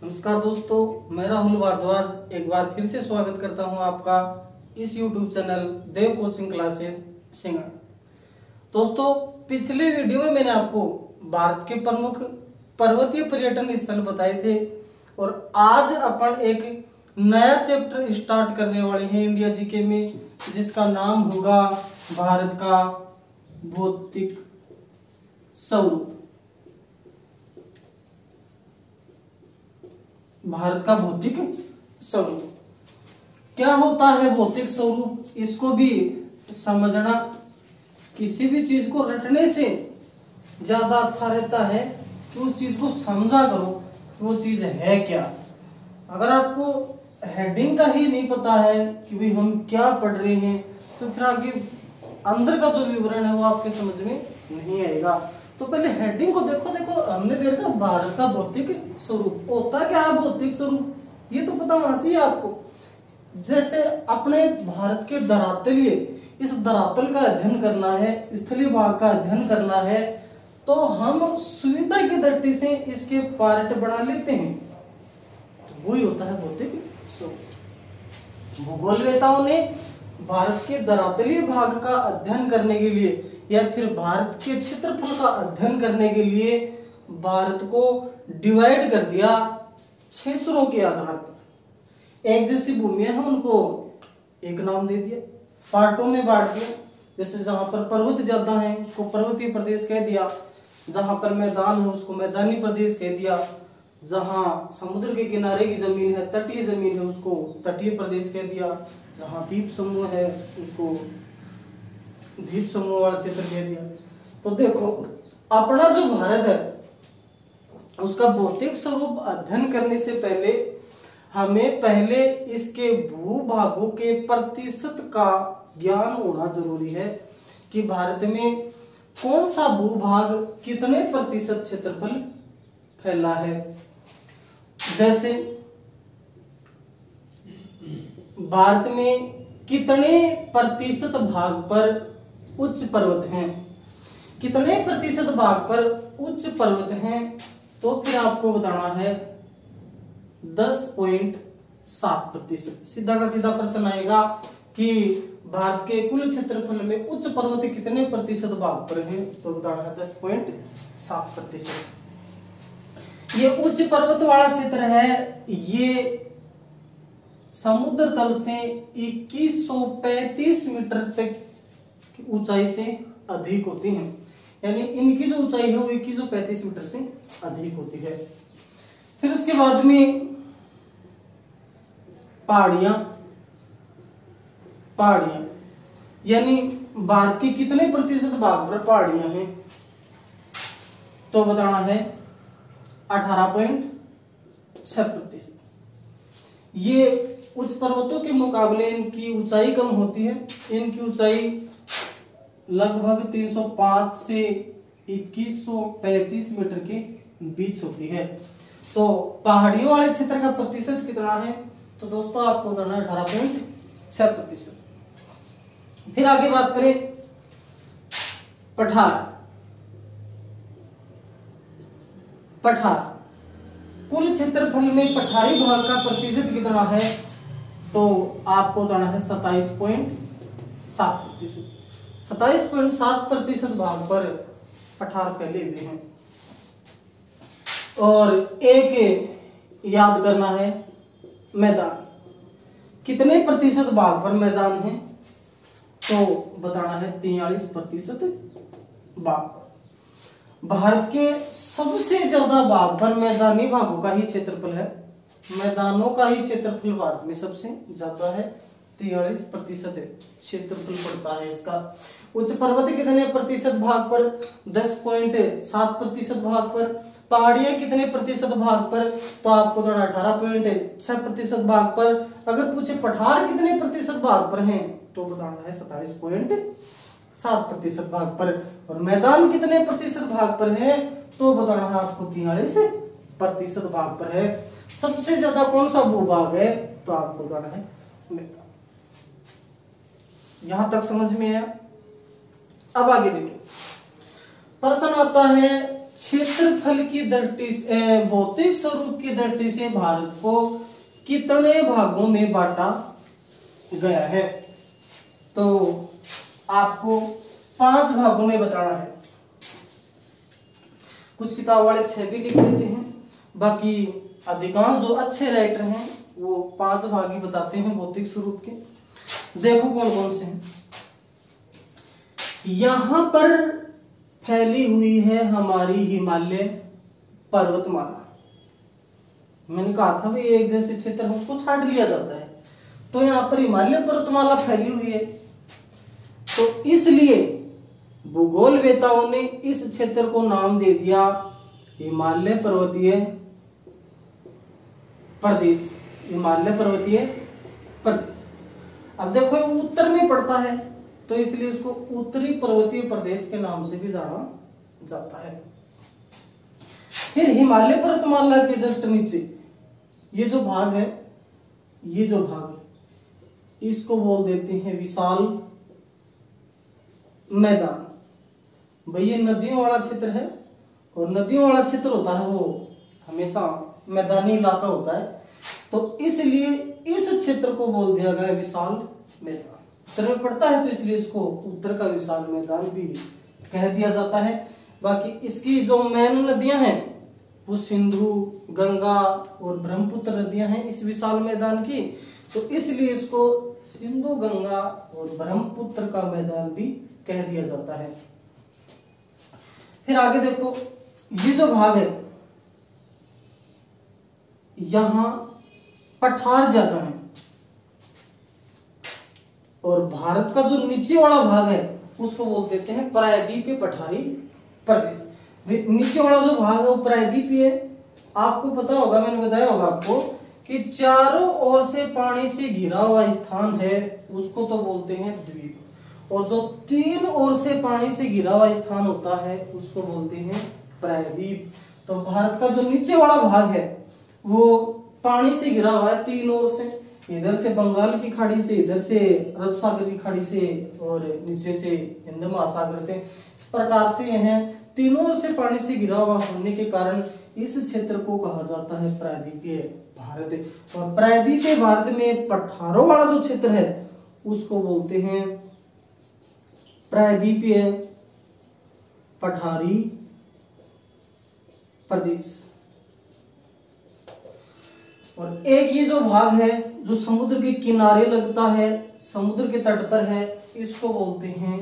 नमस्कार दोस्तों, मैं राहुल भारद्वाज एक बार फिर से स्वागत करता हूं आपका इस YouTube चैनल देव कोचिंग क्लासेस सिंगर। दोस्तों, पिछले वीडियो में मैंने आपको भारत के प्रमुख पर्वतीय पर्यटन स्थल बताए थे और आज अपन एक नया चैप्टर स्टार्ट करने वाले हैं इंडिया जीके में, जिसका नाम होगा भारत का भौतिक स्वरूप। भारत का भौतिक स्वरूप क्या होता है? भौतिक स्वरूप, इसको भी समझना किसी भी चीज को रटने से ज्यादा अच्छा रहता है कि उस चीज को समझा करो कि वो चीज है क्या। अगर आपको हेडिंग का ही नहीं पता है कि भाई हम क्या पढ़ रहे हैं, तो फिर आगे अंदर का जो विवरण है वो आपके समझ में नहीं आएगा। तो पहले हेडिंग को देखो। हमने देखा भारत का भौतिक स्वरूप होता क्या है। भौतिक स्वरूप ये तो पता होना चाहिए आपको। जैसे अपने भारत के धरातल, इस धरातल का अध्ययन करना है, स्थलीय भाग का अध्ययन करना है, तो हम सुविधा की दृष्टि से इसके पार्ट बना लेते हैं, तो वही होता है भौतिक स्वरूप। भूगोलवेताओं ने भारत के धरातलीय भाग का अध्ययन करने के लिए या फिर भारत के क्षेत्रफल का अध्ययन करने के लिए भारत को डिवाइड कर दिया क्षेत्रों के आधार पर। एक जैसी भूमियां हैं उनको एक नाम दे दिया, पार्टों में बांट दिया। जैसे जहां पर पर्वत ज्यादा है उसको पर्वतीय प्रदेश कह दिया, जहां पर मैदान है उसको मैदानी प्रदेश कह दिया, जहां समुद्र के किनारे की जमीन है, तटीय जमीन है, उसको तटीय प्रदेश कह दिया, जहां द्वीप समूह है उसको द्वीप समूह वाला क्षेत्र कह दिया। तो देखो, अपना जो भारत है उसका भौतिक स्वरूप अध्ययन करने से पहले हमें पहले इसके भूभागों के प्रतिशत का ज्ञान होना जरूरी है कि भारत में कौन सा भूभाग कितने प्रतिशत क्षेत्रफल फैला है। जैसे भारत में कितने प्रतिशत भाग पर उच्च पर्वत हैं, कितने प्रतिशत भाग पर उच्च पर्वत हैं, तो फिर आपको बताना है 10.7%। सीधा का सीधा प्रश्न आएगा कि भारत के कुल क्षेत्रफल में उच्च पर्वत कितने प्रतिशत भाग पर हैं, तो बताना है 10.7%। ये उच्च पर्वत वाला क्षेत्र है, ये समुद्र तल से 2135 मीटर तक की ऊंचाई से अधिक होती हैं, यानी इनकी जो ऊंचाई है वो 2135 मीटर से अधिक होती है। फिर उसके बाद में पहाड़ियां, यानी भारत के कितने प्रतिशत भाग पर पहाड़ियां हैं, तो बताना है 18.6%। ये उच्च पर्वतों के मुकाबले इनकी ऊंचाई कम होती है, इनकी ऊंचाई लगभग 305 से 2135 मीटर के बीच होती है। तो पहाड़ियों वाले क्षेत्र का प्रतिशत कितना है, तो दोस्तों आपको करना है 18.6%। फिर आगे बात करें पठार, कुल क्षेत्रफल में पठारी भाग का प्रतिशत कितना है, तो आपको बताना है 27.7%। 27.7% भाग पर पठार फैले हुए हैं। और एक याद करना है मैदान, कितने प्रतिशत भाग पर मैदान है, तो बताना है 43% भाग पर। भारत के सबसे ज्यादा भाग पर मैदानी भागों का ही क्षेत्रफल है, मैदानों का ही क्षेत्रफल भारत में सबसे ज्यादा है, 43% क्षेत्रफल पड़ता है इसका। उच्च पर्वत कितने प्रतिशत भाग पर, 10.7% भाग पर। पहाड़ियां कितने प्रतिशत भाग पर, तो आपको 18.6% भाग पर। अगर पूछे पठार कितने प्रतिशत भाग पर हैं, तो बताना है 27.7% भाग पर। और मैदान कितने प्रतिशत भाग पर है, तो बताना है आपको 43% भाग पर है। सबसे ज्यादा कौन सा भूभाग है, तो आपको बताना है मैदान। यहां तक समझ में आया। अब आगे देखो, प्रश्न आता है क्षेत्रफल की दृष्टि से, भौतिक स्वरूप की दृष्टि से भारत को कितने भागों में बांटा गया है? तो आपको 5 भागों में बताना है। कुछ किताब वाले 6 भी लिख देते हैं, बाकी अधिकांश जो अच्छे राइटर हैं वो 5 भाग ही बताते हैं भौतिक स्वरूप के। देखो कौन कौन से हैं। यहां पर फैली हुई है हमारी हिमालय पर्वतमाला। मैंने कहा था भाई एक जैसे क्षेत्र है उसको छाट लिया जाता है, तो यहां पर हिमालय पर्वतमाला फैली हुई है, तो इसलिए भूगोलवेताओं ने इस क्षेत्र को नाम दे दिया हिमालय पर्वतीय प्रदेश। हिमालय पर्वतीय प्रदेश। अब देखो ये उत्तर में पड़ता है, तो इसलिए इसको उत्तरी पर्वतीय प्रदेश के नाम से भी जाना जाता है। फिर हिमालय पर्वतमाला के जस्ट नीचे ये जो भाग है, ये जो भाग है इसको बोल देते हैं विशाल मैदान। भाई ये नदियों वाला क्षेत्र है, और नदियों वाला क्षेत्र होता है वो हमेशा मैदानी इलाका होता है, तो इसलिए इस क्षेत्र को बोल दिया गया विशाल मैदान। उत्तर में पड़ता है तो इसलिए इसको उत्तर का विशाल मैदान भी कह दिया जाता है। बाकी इसकी जो मेन नदियां हैं वो सिंधु, गंगा और ब्रह्मपुत्र नदियां हैं इस विशाल मैदान की, तो इसलिए इसको सिंधु, गंगा और ब्रह्मपुत्र का मैदान भी कह दिया जाता है। फिर आगे देखो, ये जो भाग है यहां पठार ज्यादा है, और भारत का जो नीचे वाला भाग है उसको बोल देते हैं प्रायद्वीपीय पठारी प्रदेश। नीचे वाला जो भाग है वो प्रायद्वीपीय है। आपको पता होगा, मैंने बताया होगा आपको कि चारों ओर से पानी से घिरा हुआ स्थान है उसको तो बोलते हैं द्वीप, और जो 3 ओर से पानी से घिरा हुआ स्थान होता है उसको बोलते हैं प्रायद्वीप। तो भारत का जो नीचे वाला भाग है वो पानी से घिरा हुआ है 3 ओर से, इधर से बंगाल की खाड़ी से, इधर से अरब सागर की खाड़ी से, और नीचे से हिंद महासागर से। इस प्रकार से यह तीनों ओर से पानी से घिरा हुआ होने के कारण इस क्षेत्र को कहा जाता है प्रायद्वीपीय भारत। और प्रायद्वीपीय भारत में पठारों वाला जो क्षेत्र है उसको बोलते हैं प्रायद्वीपीय पठारी प्रदेश। और एक ये जो भाग है जो समुद्र के किनारे लगता है, समुद्र के तट पर है, इसको बोलते हैं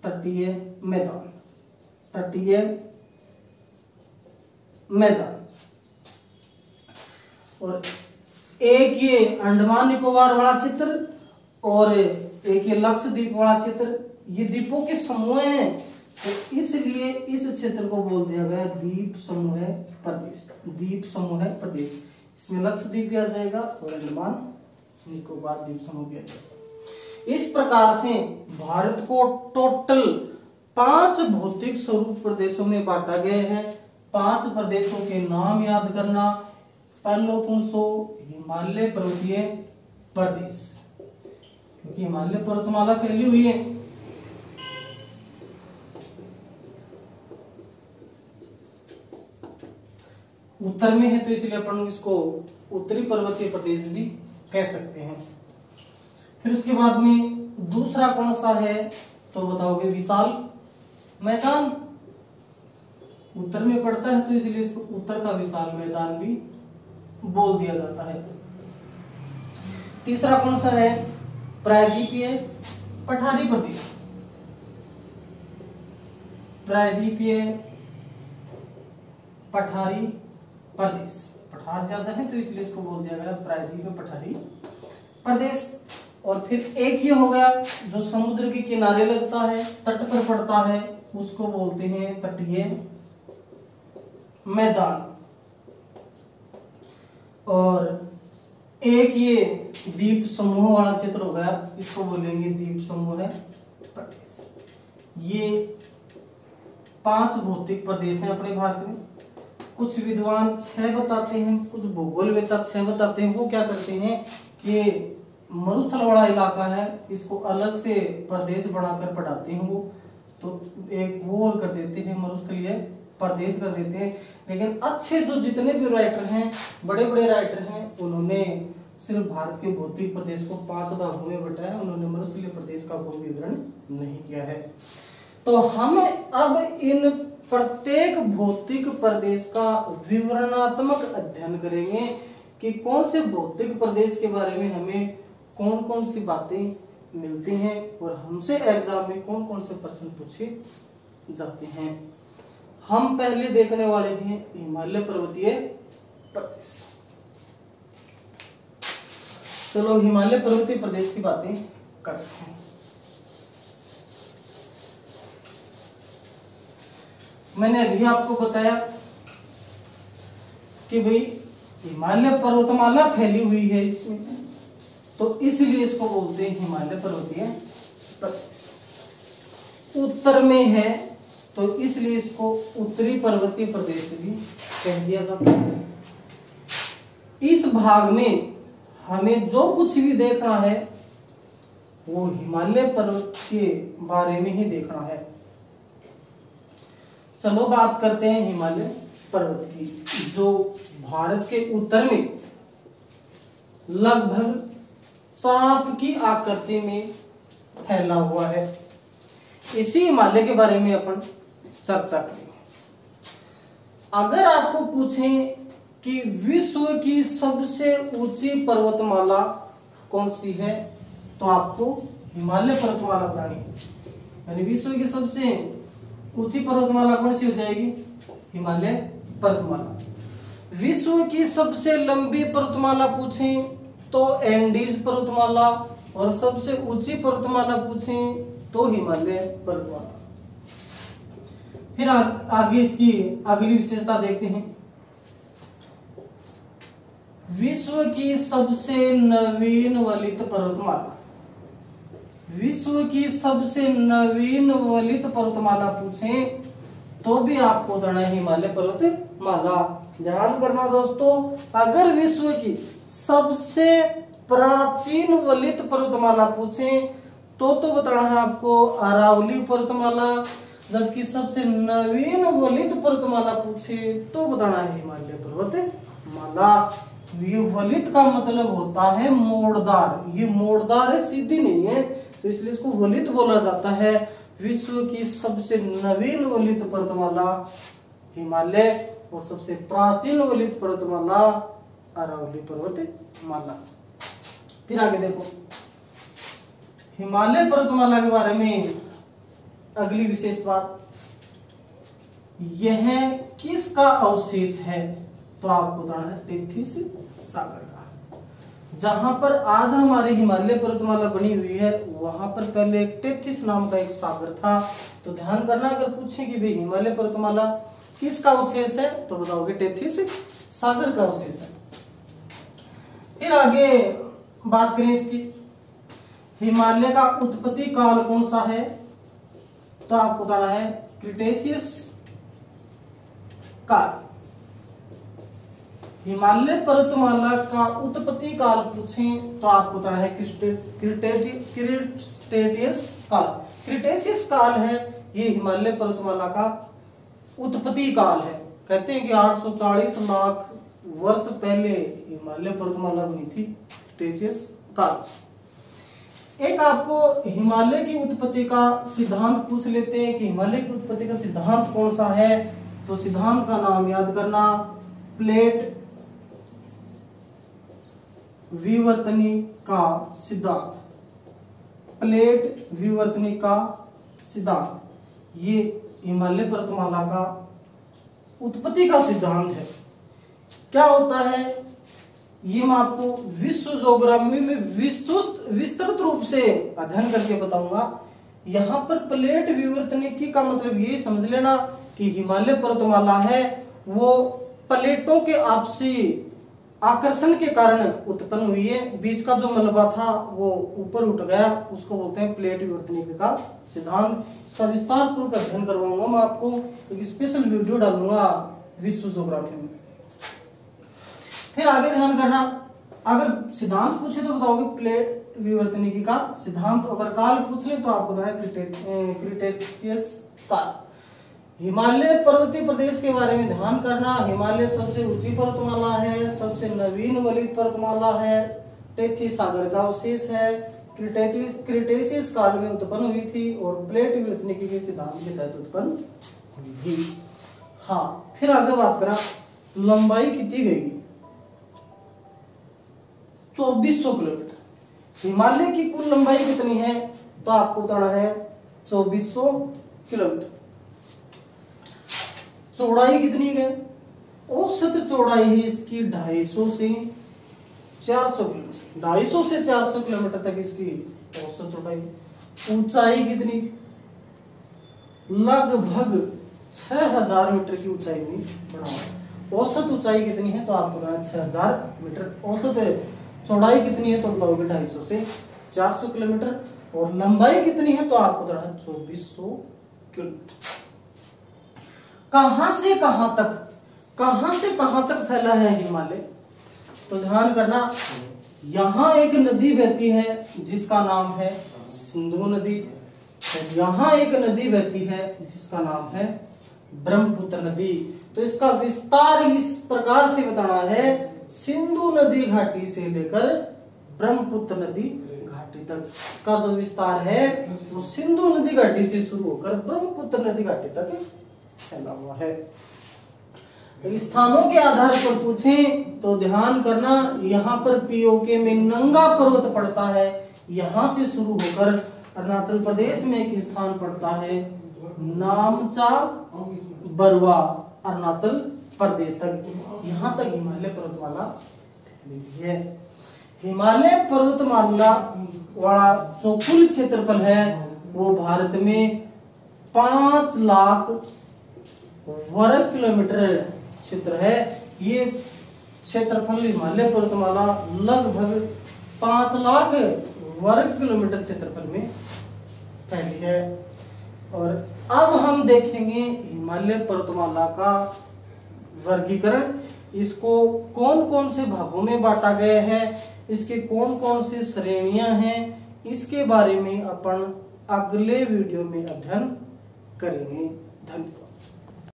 तटीय मैदान। तटीय मैदान। और एक ये अंडमान निकोबार वाला क्षेत्र और एक ये लक्षद्वीप वाला क्षेत्र, ये द्वीपों के समूह हैं, तो इसलिए इस क्षेत्र को बोल दिया गया द्वीप समूह प्रदेश। द्वीप समूह प्रदेश, इसमें लक्षद्वीप भी आ जाएगा और अंडमान निकोबार द्वीप समूह भी आ जाएगा। इस प्रकार से भारत को टोटल 5 भौतिक स्वरूप प्रदेशों में बांटा गया है। 5 प्रदेशों के नाम याद करना। पहलो पुंसो हिमालय पर्वतीय प्रदेश, क्योंकि हिमालय पर्वतमाला फैली हुई है। उत्तर में है तो इसलिए अपन इसको उत्तरी पर्वतीय प्रदेश भी कह सकते हैं। फिर उसके बाद में दूसरा कौन सा है तो बताओगे विशाल मैदान। उत्तर में पड़ता है तो इसलिए इसको उत्तर का विशाल मैदान भी बोल दिया जाता है। तीसरा कौन सा है प्रायद्वीपीय पठारी प्रदेश। प्रायद्वीपीय पठारी प्रदेश, पठार ज्यादा है तो इसलिए इसको बोल दिया गया प्रायद्वीपीय पठारी प्रदेश। और फिर एक ये हो गया जो समुद्र के किनारे लगता है, तट पर पड़ता है, उसको बोलते हैं तटीय मैदान। और एक ये द्वीप समूह वाला क्षेत्र हो गया, इसको बोलेंगे द्वीप समूह प्रदेश। ये 5 भौतिक प्रदेश हैं अपने भारत में। कुछ विद्वान 6 बताते हैं, कुछ भूगोलवेत्ता 6 बताते हैं। वो क्या करते हैं कि मरुस्थल वाला इलाका है, इसको अलग से प्रदेश बनाकर पढ़ाते हैं वो, तो एक वो कर देते हैं मरुस्थलीय प्रदेश कर देते हैं। लेकिन अच्छे जो जितने भी राइटर हैं, बड़े बड़े राइटर हैं, उन्होंने सिर्फ भारत के भौतिक प्रदेश को 5 भागों में बांटा है, उन्होंने मरुस्थलीय प्रदेश का कोई विवरण नहीं किया है। तो हम अब इन प्रत्येक भौतिक प्रदेश का विवरणात्मक अध्ययन करेंगे कि कौन से भौतिक प्रदेश के बारे में हमें कौन कौन सी बातें मिलती हैं और हमसे एग्जाम में कौन कौन से प्रश्न पूछे जाते हैं। हम पहले देखने वाले हैं हिमालय पर्वतीय प्रदेश। चलो हिमालय पर्वतीय प्रदेश की बातें करते हैं। मैंने अभी आपको बताया कि भाई हिमालय पर्वतमाला फैली हुई है इसमें, तो इसलिए इसको बोलते हैं हिमालय पर्वतीय प्रदेश। उत्तर में है तो इसलिए इसको उत्तरी पर्वतीय प्रदेश भी कह दिया जाता है। इस भाग में हमें जो कुछ भी देखना है वो हिमालय पर्वत के बारे में ही देखना है। चलो बात करते हैं हिमालय पर्वत की, जो भारत के उत्तर में लगभग सांप की आकृति में फैला हुआ है। इसी हिमालय के बारे में अपन चर्चा करेंगे। अगर आपको पूछें कि विश्व की सबसे ऊंची पर्वतमाला कौन सी है, तो आपको हिमालय पर्वतमाला बतानी है। यानी विश्व की सबसे ऊंची पर्वतमाला कौन सी हो जाएगी? हिमालय पर्वतमाला। विश्व की सबसे लंबी पर्वतमाला पूछें तो एंडीज पर्वतमाला, और सबसे ऊंची पर्वतमाला पूछें तो हिमालय पर्वतमाला। फिर आगे इसकी अगली विशेषता देखते हैं। विश्व की सबसे नवीन वलित पर्वतमाला, विश्व की सबसे नवीन वलित पर्वतमाला पूछें तो भी आपको बताना है हिमालय पर्वतमाला। ध्यान करना दोस्तों, अगर विश्व की सबसे प्राचीन वलित पर्वतमाला पूछें तो बताना है आपको अरावली पर्वतमाला, जबकि सबसे नवीन वलित पर्वतमाला पूछे तो बताना है हिमालय पर्वतमाला। ये वलित का मतलब होता है मोड़दार, ये मोड़दार है, सीधी नहीं है, तो इसलिए इसको वलित बोला जाता है। विश्व की सबसे नवीन वलित पर्वतमाला हिमालय और सबसे प्राचीन वलित पर्वतमाला अरावली पर्वतमाला। फिर आगे देखो हिमालय पर्वतमाला के बारे में अगली विशेष बात, यह किसका अवशेष है? तो आपको बताना है टेथिस सागर का। जहां पर आज हमारी हिमालय पर्वतमाला बनी हुई है वहां पर पहले टेथिस नाम का एक सागर था। तो ध्यान करना, अगर पूछे कि भाई हिमालय पर्वतमाला किसका अवशेष है तो बताओगे टेथिस सागर का अवशेष है। फिर आगे बात करें इसकी, हिमालय का उत्पत्ति काल कौन सा है? तो आपको बताना है क्रिटेशियस काल। हिमालय पर्वतमाला का उत्पत्ति काल पूछें तो आपको बताना है क्रिटेशियस काल। क्रिटेशियस काल है ये हिमालय पर्वतमाला का उत्पत्ति काल है। कहते हैं कि 840 लाख वर्ष पहले हिमालय पर्वतमाला बनी थी, क्रिटेशियस काल। एक आपको हिमालय की उत्पत्ति का सिद्धांत पूछ लेते हैं कि हिमालय की उत्पत्ति का सिद्धांत कौन सा है। तो सिद्धांत का नाम याद करना, प्लेट विवर्तनी का सिद्धांत। प्लेट विवर्तनी का सिद्धांत ये हिमालय पर्वतमाला का उत्पत्ति का सिद्धांत है। क्या होता है ये मैं आपको विश्व ज्योग्राफी में विस्तृत रूप से अध्ययन करके बताऊंगा। यहाँ पर प्लेट विवर्तनिकी का मतलब ये समझ लेना कि हिमालय पर्वतमाला है वो प्लेटों के आपसी आकर्षण के कारण उत्पन्न हुई है। बीच का जो मलबा था वो ऊपर उठ गया, उसको बोलते हैं प्लेट विवर्तनिकी का सिद्धांत। इसका विस्तार पूर्वक अध्ययन करवाऊंगा मैं आपको, एक स्पेशल वीडियो डालूंगा विश्व ज्योग्राफी में। फिर आगे ध्यान करना, अगर सिद्धांत पूछे तो बताओगे प्लेट विवर्तनिकी का सिद्धांत, अगर काल पूछ ले तो आपको बताना क्रिटेशियस काल। हिमालय पर्वतीय प्रदेश के बारे में ध्यान करना। हिमालय सबसे ऊंची पर्वतमाला है, सबसे नवीन वलित पर्वतमाला है, टेथी सागर का अवशेष है, क्रिटेशियस काल में उत्पन्न हुई थी और प्लेट विवर्तनिकी के सिद्धांत के तहत उत्पन्न हुई थी। हाँ, फिर आगे बात करा, लंबाई कितनी गई? 2400 किलोमीटर। हिमालय की कुल लंबाई कितनी है? तो आपको बताना है 2400 किलोमीटर। चौड़ाई कितनी है? औसत चौड़ाई है इसकी 250 से 400 किलोमीटर। 250 से 400 किलोमीटर तक इसकी औसत चौड़ाई। ऊंचाई कितनी? लगभग 6000 मीटर की ऊंचाई में बढ़ा। औसत ऊंचाई कितनी है? तो आपको बताना 6000 मीटर। औसत चौड़ाई कितनी है? तो बताओगे 250 से 400 किलोमीटर। और लंबाई कितनी है? तो आपको बताना 2400 किलोमीटर। कहां से कहां तक फैला है हिमालय? तो ध्यान करना, यहां एक नदी बहती है जिसका नाम है सिंधु नदी। यहां एक नदी बहती है जिसका नाम है ब्रह्मपुत्र नदी। तो इसका विस्तार इस प्रकार से बताना है, सिंधु नदी घाटी से लेकर ब्रह्मपुत्र नदी घाटी तक। इसका जो विस्तार है वो सिंधु नदी घाटी से शुरू होकर ब्रह्मपुत्र नदी घाटी तक फैला हुआ है। स्थानों के आधार पर पूछें तो ध्यान करना, यहाँ पर पीओके में नंगा पर्वत पड़ता है, यहाँ से शुरू होकर अरुणाचल प्रदेश में एक स्थान पड़ता है नामचा बरुआ, अरुणाचल प्रदेश तक। यहाँ तक हिमालय पर्वतमाला फैली है। हिमालय पर्वतमाला वाला जो कुल क्षेत्रफल है वो भारत में 5 लाख वर्ग किलोमीटर क्षेत्र है। ये क्षेत्रफल हिमालय पर्वतमाला लगभग 5 लाख वर्ग किलोमीटर क्षेत्रफल में फैली है। और अब हम देखेंगे हिमालय पर्वतमाला का वर्गीकरण। इसको कौन कौन से भागों में बांटा गया है, इसके कौन कौन से श्रेणियां हैं, इसके बारे में अपन अगले वीडियो में अध्ययन करेंगे। धन्यवाद।